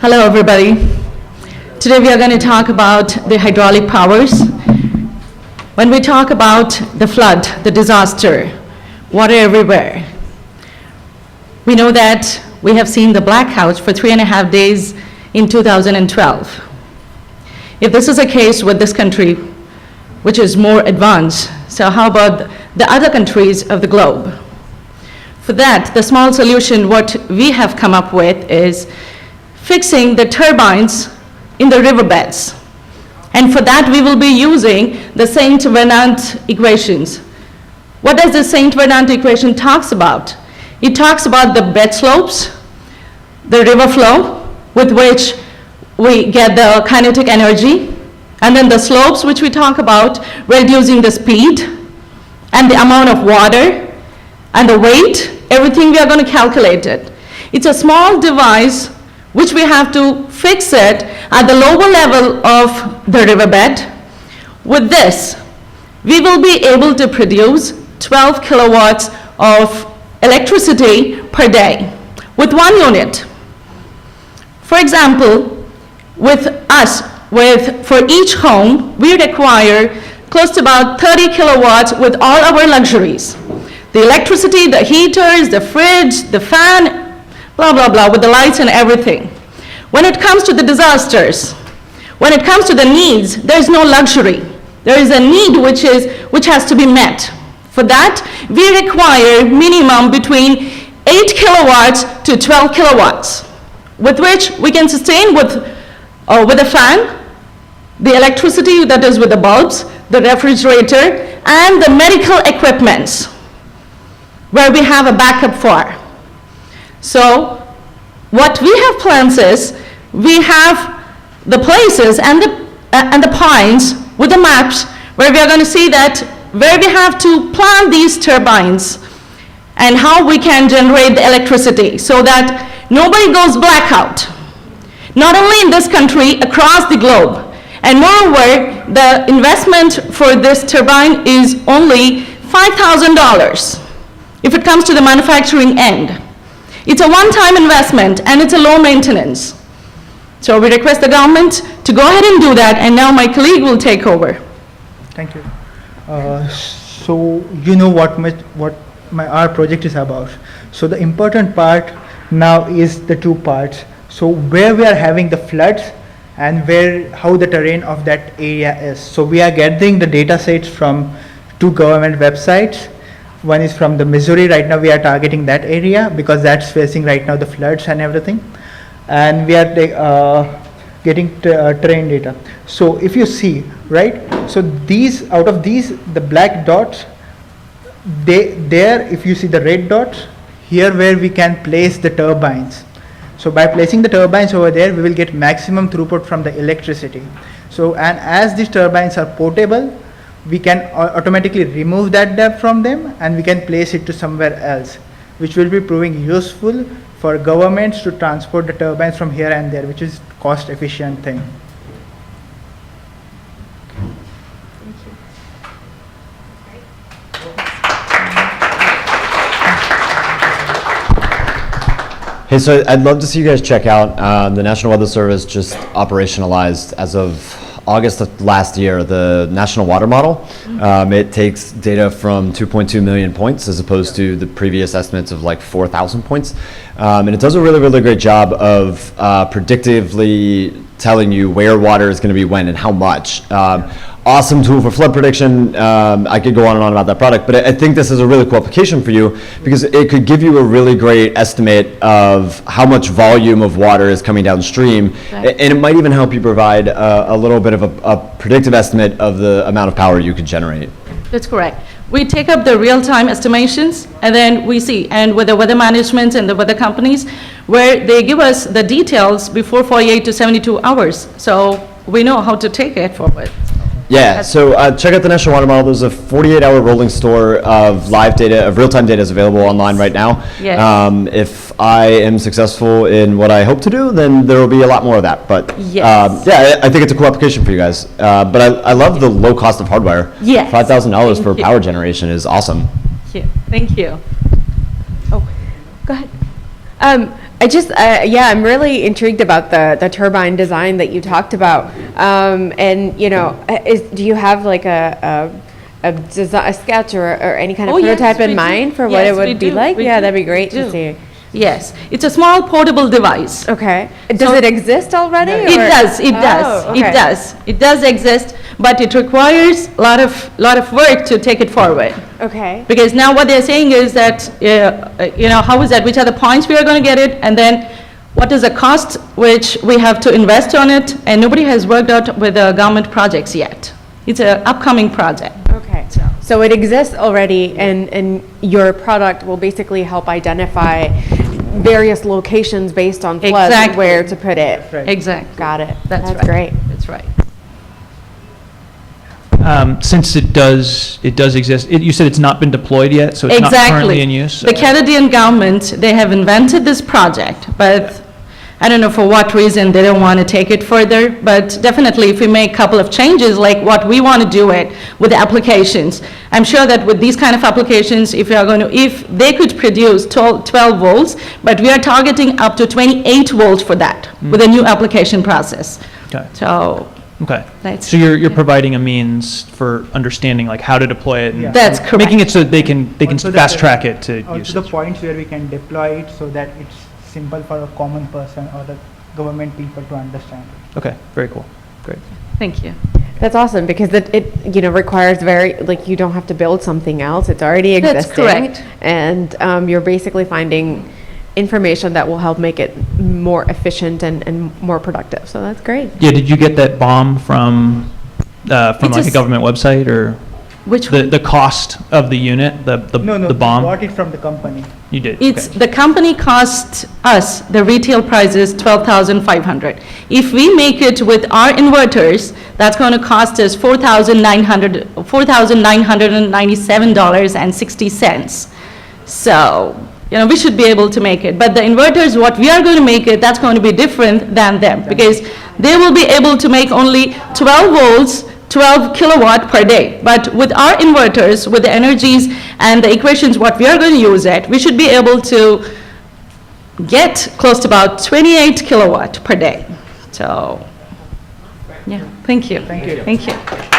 Hello, everybody. Today we are going to talk about the hydraulic powers. When we talk about the flood, the disaster, water everywhere, we know that we have seen the blackouts for 3.5 days in 2012. If this is a case with this country, which is more advanced, so how about the other countries of the globe? For that, the small solution what we have come up with is fixing the turbines in the riverbeds. And for that, we will be using the Saint-Venant equations. What does the Saint-Venant equation talks about? It talks about the bed slopes, the river flow, with which we get the kinetic energy, and then the slopes, which we talk about, reducing the speed, and the amount of water, and the weight, everything we are going to calculate it. It's a small device which we have to fix it at the lower level of the riverbed. With this, we will be able to produce 12 kilowatts of electricity per day with one unit. For example, with us, for each home, we require close to about 30 kilowatts with all our luxuries. The electricity, the heaters, the fridge, the fan, blah, blah, blah, with the lights and everything. When it comes to the disasters, when it comes to the needs, there's no luxury. There is a need which has to be met. For that, we require minimum between 8 kilowatts to 12 kilowatts, with which we can sustain with a fan, the electricity that is with the bulbs, the refrigerator, and the medical equipments, where we have a backup for. So what we have plans is, we have the places and the points with the maps where we are going to see that where we have to plant these turbines and how we can generate the electricity so that nobody goes blackout. Not only in this country, across the globe. And moreover, the investment for this turbine is only $5,000 if it comes to the manufacturing end. It's a one-time investment and it's a low maintenance. So we request the government to go ahead and do that, and now my colleague will take over. Thank you. So you know what our project is about. So the important part now is the two parts. So where we are having the floods and how the terrain of that area is. So we are gathering the data sets from two government websites. One is from the Missouri. Right now we are targeting that area because that's facing right now the floods and everything. And we are getting terrain data. So if you see, right, so out of these, the black dots, if you see the red dots, here where we can place the turbines. So by placing the turbines over there, we will get maximum throughput from the electricity. So, and as these turbines are portable, we can automatically remove that depth from them and we can place it to somewhere else, which will be proving useful for governments to transport the turbines from here and there, which is cost efficient thing. Hey, so I'd love to see you guys check out, the National Weather Service just operationalized as of August of last year, the National Water Model. It takes data from 2.2 million points as opposed to the previous estimates of like 4,000 points. And it does a really, really great job of predictively telling you where water is going to be when and how much. Awesome tool for flood prediction. I could go on and on about that product, but I think this is a really cool application for you because it could give you a really great estimate of how much volume of water is coming downstream, right. And it might even help you provide a little bit of a predictive estimate of the amount of power you could generate. That's correct. We take up the real-time estimations, and then we see, and with the weather management and the weather companies, where they give us the details before 48 to 72 hours, so we know how to take it forward. Yeah, so check out the National Water Model. There's a 48-hour rolling store of live data, of real-time data is available online right now. Yes. If I am successful in what I hope to do, then there will be a lot more of that. But yes. Yeah, I think it's a cool application for you guys. But I love the low cost of hardware. Yes. $5,000 for power generation is awesome. Thank you. Thank you. Oh, go ahead. I just, yeah, I'm really intrigued about the turbine design that you talked about. And, you know, do you have like a sketch or any kind of Oh, yes, prototype we in do. mind for what Yes, it would we be do. like? We Yeah, do. that'd be great We to do. see. Yes, it's a small portable device. Okay. Does So- it exist already? It or- does, it does, Oh, it okay. does. It does exist, but it requires a lot of work to take it forward. Okay. Because now what they're saying is that, you know, how is that, which are the points we are going to get it, and then what is the cost which we have to invest on it, and nobody has worked out with the government projects yet. It's an upcoming project. Okay. So it exists already, and your product will basically help identify various locations based on floods, Exactly. where to put it. Right. Exactly. Got it. That's right. great. That's right. Since it does exist, you said it's not been deployed yet, so it's not currently in use? The Canadian government, they have invented this project, but I don't know for what reason they don't want to take it further, but definitely if we make a couple of changes, like what we want to do it with applications, I'm sure that with these kind of applications, if they could produce 12 volts, but we are targeting up to 28 volts for that, with a new application process. Okay. So, Okay. That's- So you're providing a means for understanding like how to deploy it and Yeah. that's correct. making it so they can Also the- fast track it to Also use the it. points where we can deploy it so that it's simple for a common person or the government people to understand. Okay, very cool. Great. Thank you. That's awesome, because it, you know, requires like, you don't have to build something else. It's already That's existing. correct. And you're basically finding information that will help make it more efficient and more productive. So that's great. Yeah, did you get that bomb from It's like a a government website or Which the cost of the unit, No, the bomb? bought it from the company. You did? It's, okay. the company costs us, the retail price is 12,500. If we make it with our inverters, that's going to cost us $4,997.60. So, you know, we should be able to make it. But the inverters, what we are going to make it, that's going to be different than them, because they will be able to make only 12 volts, 12 kilowatt per day. But with our inverters, with the energies and the equations, what we are going to use it, we should be able to get close to about 28 kilowatt per day. So, yeah, thank you. Thank you. Thank you.